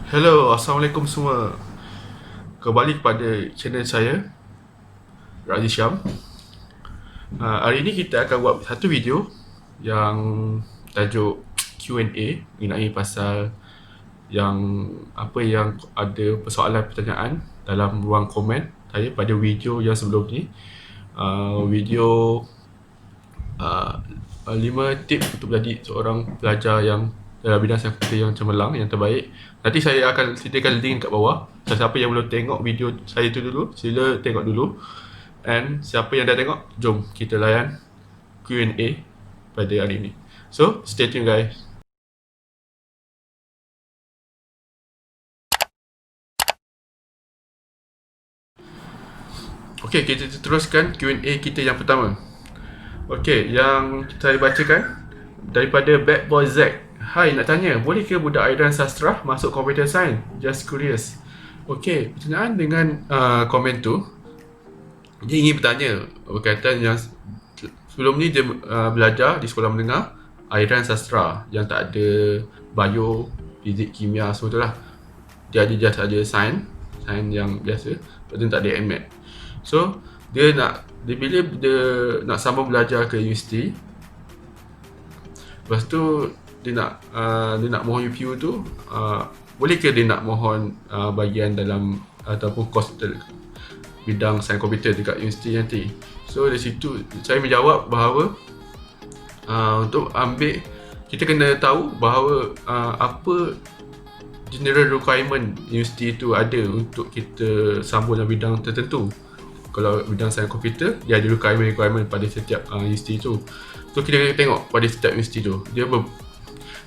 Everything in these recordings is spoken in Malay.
Hello, Assalamualaikum semua. Kembali kepada channel saya, Razi Syam. Hari ini kita akan buat satu video yang tajuk Q&A mengenai pasal yang ada persoalan pertanyaan dalam ruang komen saya pada video yang sebelum ni. Video 5 tips untuk menjadi seorang pelajar yang dalam bidang sains komputer yang cemerlang, yang terbaik. Nanti saya akan sediakan link kat bawah. Siapa yang belum tengok video saya tu dulu, sila tengok dulu. And siapa yang dah tengok, jom kita layan Q&A pada hari ini. So, stay tune guys. Okay, kita teruskan Q&A kita yang pertama. Okay, yang saya bacakan daripada Bad Boy Zack. Hai, nak tanya, boleh ke budak aliran sastra masuk computer science? Just curious. Okay, berkenaan dengan komen tu, dia ingin bertanya berkaitan yang sebelum ni dia belajar di sekolah menengah aliran sastra yang tak ada bio, fizik, kimia, semua tu lah. Dia ada just ada sains yang biasa, lepas tu tak ada MAT. So, bila dia nak sambung belajar ke universiti, lepas tu dia nak mohon UPU tu, boleh ke dia nak mohon bahagian dalam ataupun kos bidang sains komputer dekat universiti nanti. So dari situ saya menjawab bahawa untuk ambil, kita kena tahu bahawa apa general requirement universiti tu ada untuk kita sambung dalam bidang tertentu. Kalau bidang sains komputer, dia ada requirement pada setiap universiti tu. So kita kena tengok pada setiap universiti tu,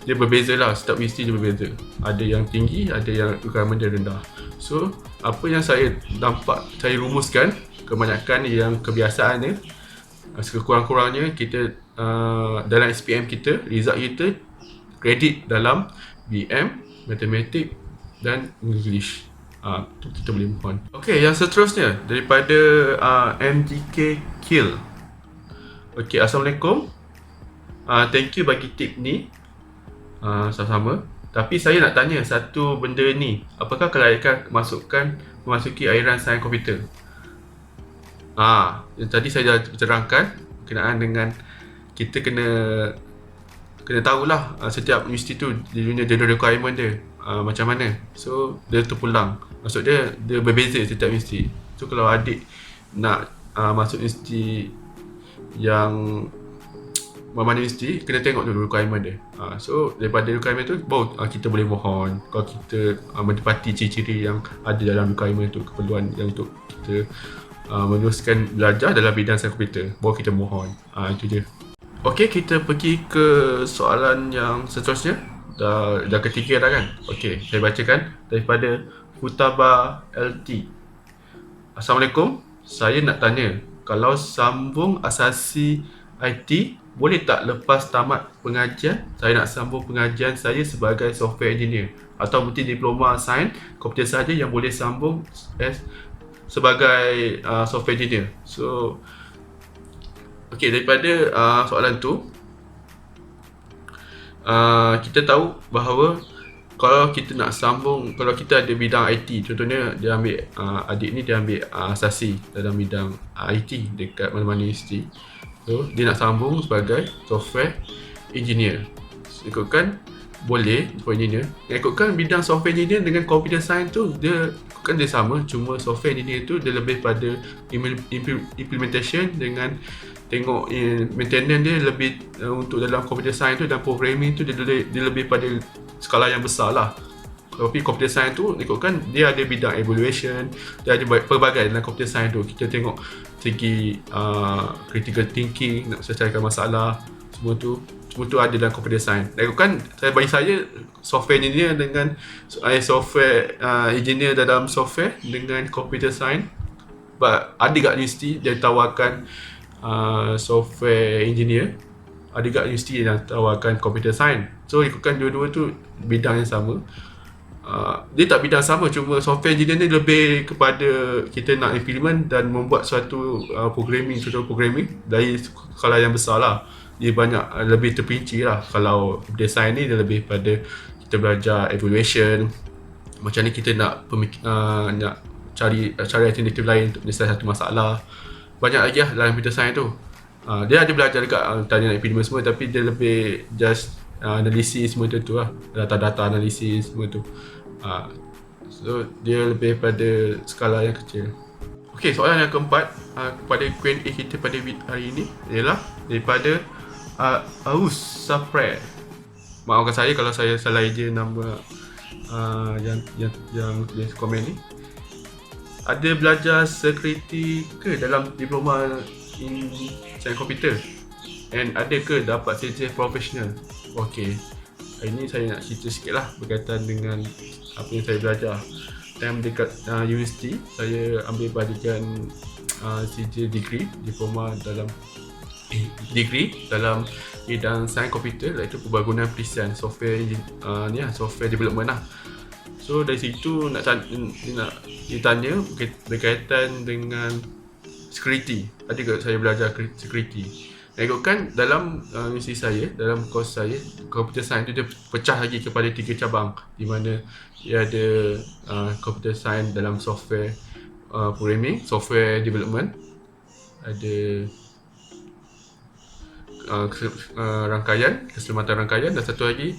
dia berbeza lah, setiap universiti dia berbeza. Ada yang tinggi, ada yang requirement dia rendah. So apa yang saya nampak, saya rumuskan kebanyakan yang kebiasaannya, sekurang-kurangnya kita dalam SPM kita, result kita kredit dalam BM, Matematik dan English. Tu kita boleh mohon. Okay, yang seterusnya daripada MGK Kill. Okay, Assalamualaikum. Thank you bagi tip ni. Sama-sama. Tapi saya nak tanya satu benda ni. Apakah kelayakan memasuki aliran sains komputer? Yang tadi saya dah terangkan berkenaan dengan kita kena tahulah setiap universiti tu dia punya general requirement dia macam mana. So dia terpulang. Maksud dia berbeza setiap universiti. So kalau adik nak masuk universiti yang mana universiti, kena tengok dulu requirement dia. So daripada requirement tu baru kita boleh mohon. Kalau kita mendapati ciri-ciri yang ada dalam requirement tu, keperluan yang untuk kita meneruskan belajar dalam bidang sains komputer, baru kita mohon. Itu je. Okey, kita pergi ke soalan yang seterusnya. Dah ketiga dah kan? Okey, saya bacakan daripada Futaba LT. Assalamualaikum. Saya nak tanya, kalau sambung asasi IT, boleh tak lepas tamat pengajian saya nak sambung pengajian saya sebagai software engineer, atau mungkin diploma sains komputer saja yang boleh sambung sebagai software engineer. So okey, daripada soalan tu, kita tahu bahawa kalau kita nak sambung, kalau kita ada bidang IT, contohnya dia ambil adik ni dia ambil asasi dalam bidang IT dekat mana-mana universiti. So dia nak sambung sebagai software engineer, ikutkan boleh software engineer. Ikutkan bidang software engineer dengan computer science tu, dia sama, cuma software engineer tu dia lebih pada implementation dengan tengok maintenance dia lebih untuk dalam computer science tu, dan programming tu dia lebih pada skala yang besar lah. Tapi computer science tu ikutkan dia ada bidang evaluation, dia ada pelbagai dalam computer science tu. Kita tengok segi critical thinking, nak selesaikan masalah, semua tu ada dalam computer science. Ikutkan bagi saya software engineer dengan software engineer dalam software dengan computer science, ada kat universiti dia tawarkan software engineer, ada kat universiti yang tawarkan computer science. So ikutkan dua-dua tu bidang yang sama. Dia tak bidang sama, cuma software engineer ni lebih kepada kita nak implement dan membuat suatu programming dari skala yang besar lah. Dia banyak lebih terperinci lah. Kalau design ni dia lebih pada kita belajar evaluation, macam ni kita nak cari alternatif lain untuk menyelesaikan satu masalah. Banyak lagi lah dalam computer science tu. Dia ada belajar dekat tanya epidemiologi semua, tapi dia lebih just analisis semua tu lah, data-data analisis semua tu. So dia lebih pada skala yang kecil. Okey, soalan yang keempat pada Q&A kita pada hari ini ialah daripada Aus Sapre. Maafkan saya kalau saya salah eja nama yang tulis komen ni. Ada belajar security ke dalam diploma in sains komputer? And ada ke dapat CJ professional? Okey, hari ni saya nak cerita sikit lah berkaitan dengan apa yang saya belajar. Time dekat universiti, saya ambil bahagian CJ degree, diploma dalam bidang sains komputer, iaitu pembangunan perisian software software development lah. So dari situ nak ditanya berkaitan dengan security. Ada ke saya belajar security? Ikutkan dalam universiti saya, dalam course saya, computer science tu dia pecah lagi kepada 3 cabang, di mana dia ada computer science dalam software programming, software development, ada keselamatan rangkaian, dan satu lagi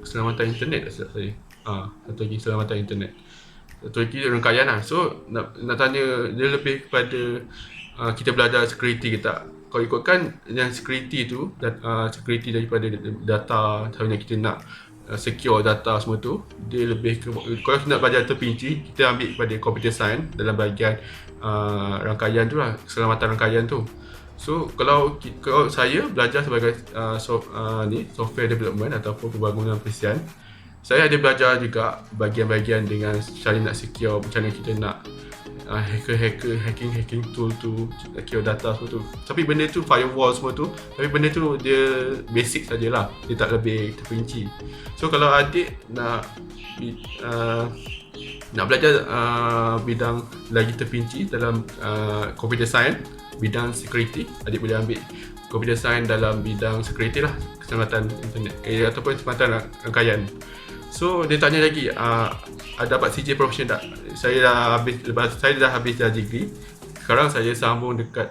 keselamatan internet. Satu lagi keselamatan internet, satu lagi rangkaian lah. So nak tanya dia lebih kepada kita belajar security ke tak. Kalau ikutkan yang security tu, security daripada data, macam kita nak secure data semua tu, dia lebih ke, kalau kita nak belajar terperinci, kita ambil kepada computer science dalam bahagian rangkaian tu lah, keselamatan rangkaian tu. So kalau saya belajar sebagai software development ataupun pembangunan perisian, saya ada belajar juga bahagian-bahagian dengan cara nak secure, macam mana kita nak hacking tool tu, secure data semua tu. Tapi benda tu firewall semua tu, tapi benda tu dia basic sajalah, dia tak lebih terperinci. So kalau adik nak belajar bidang lagi terperinci dalam computer science, bidang security, adik boleh ambil computer science dalam bidang security lah, keselamatan internet ataupun keselamatan rangkaian. So dia tanya lagi, ada dapat CJ professional tak? Saya dah habis degree. Sekarang saya sambung dekat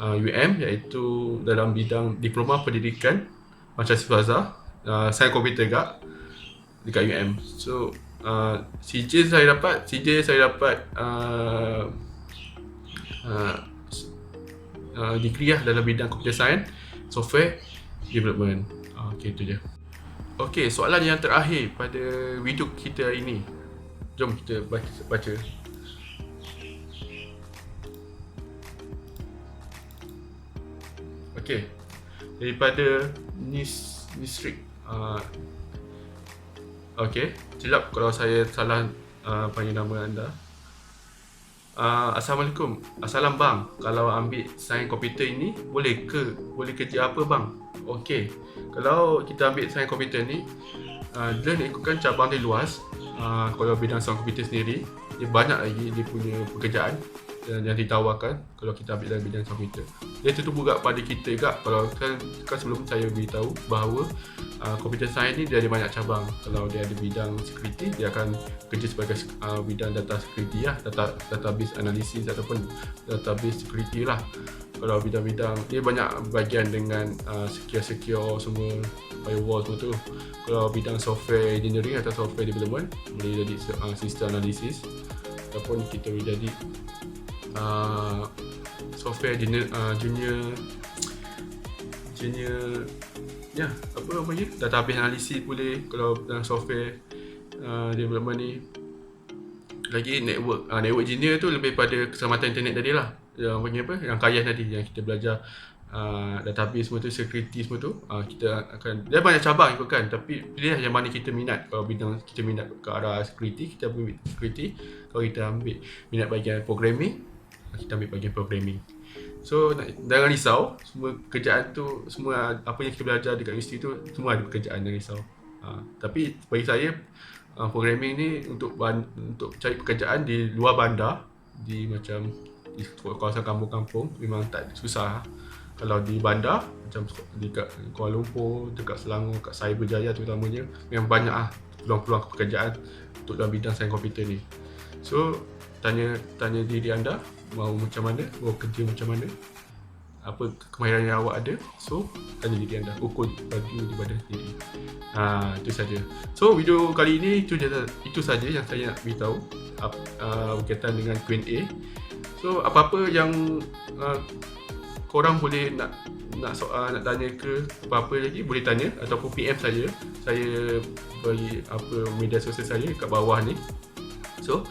UM, iaitu dalam bidang diploma pendidikan macam Sifazah, sains komputer juga dekat UM. So CJ saya dapat degree lah dalam bidang computer science, software development. Okey, itu je. Okey, soalan yang terakhir pada video kita hari ini. Jom kita baca. Okey, daripada Nisrik. Okey, silap kalau saya salah panggil nama anda. Assalamualaikum. Assalam bang, kalau ambil sains komputer ini boleh kerja apa bang? Okey, kalau kita ambil sains komputer ni, dia nak ikutkan cabang dia luas. Kalau bidang sains komputer sendiri, dia banyak lagi dia punya pekerjaan yang ditawarkan kalau kita ambil dalam bidang sains komputer. Dia tertumpu juga pada kita juga. Kalau kan sebelum saya beritahu bahawa computer science ni dia ada banyak cabang. Kalau dia ada bidang security, dia akan kerja sebagai bidang data security lah, database analysis ataupun database security lah. Kalau bidang-bidang dia banyak bahagian dengan secure semua, firewall semua tu. Kalau bidang software engineering atau software development, boleh jadi system analysis, ataupun kita boleh jadi software junior apa namanya, database analysis boleh. Kalau dalam software development ni lagi network engineer tu lebih pada keselamatan internet tadi lah, yang panggil apa, yang kaya tadi yang kita belajar database semua tu, security semua tu. Kita akan, dia banyak cabang ikutkan, tapi pilih yang mana kita minat. Kalau bidang kita minat ke arah security, kita ambil security. Kalau kita ambil minat bahagian programming, kita ambil bahagian programming. So jangan risau, semua kerjaan tu, semua apa yang kita belajar dekat universiti tu semua ada pekerjaan, jangan risau. Tapi bagi saya programming ni untuk cari pekerjaan di luar bandar, di macam di kawasan kampung-kampung memang tak susah. Kalau di bandar macam dekat Kuala Lumpur, dekat Selangor, kat Cyberjaya terutamanya, memang banyak peluang-peluang pekerjaan untuk dalam bidang sains komputer ni. So tanya diri anda mau macam mana, mau kerja macam mana, apa kemahiran yang awak ada. So tanya diri anda, ukur baju daripada diri. Itu saja. So video kali ini itu saja yang saya nak beritahu berkaitan dengan Q&A. So apa-apa yang korang boleh nak soal, nak tanya ke apa-apa lagi, boleh tanya ataupun PM saya bagi media sosial saya kat bawah ni. So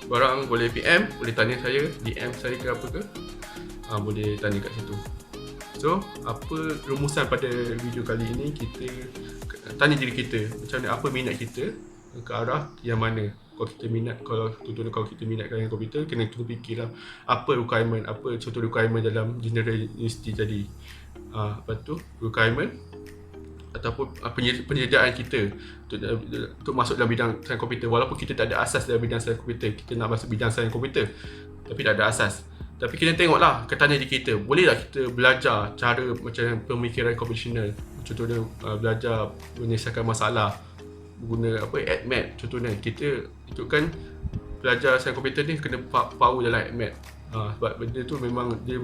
korang boleh PM, boleh tanya saya, DM saya ke apa ke, boleh tanya kat situ. So apa rumusan pada video kali ini, kita tanya diri kita macam mana, apa minat kita, ke arah yang mana. Kalau kita minat dengan komputer, kena fikirlah apa requirement, apa contoh requirement dalam general university tadi. Lepas tu requirement ataupun penyediaan kita untuk masuk dalam bidang sains komputer. Walaupun kita tak ada asas dalam bidang sains komputer, kita nak masuk bidang sains komputer tapi tak ada asas. Tapi kita tengoklah, tanya diri kita, boleh tak kita belajar cara macam pemikiran computational. Contohnya belajar menyelesaikan masalah guna AdMath contohnya. Kita itu kan belajar sains komputer ni kena power dalam AdMath. Sebab benda tu memang dia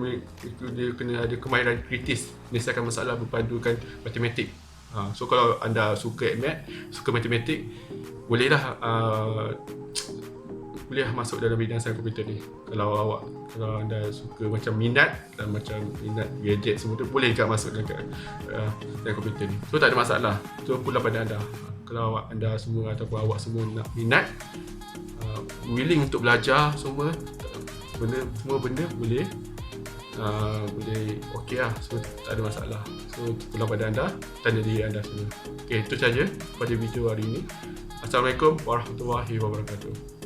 kena ada kemahiran kritis menyelesaikan masalah berpandukan matematik. So kalau anda suka AdMath, suka matematik, bolehlah masuk dalam bidang sains komputer ni. Kalau anda suka macam minat gadget semua tu, boleh juga masuk dalam sains komputer ni. So tak ada masalah. So pula pada anda. Kalau anda semua ataupun awak semua nak minat, willing untuk belajar semua benda boleh okey lah. So tak ada masalah. So pula pada anda, tanya diri anda semua. Okey, itu saja pada video hari ini. Assalamualaikum warahmatullahi wabarakatuh.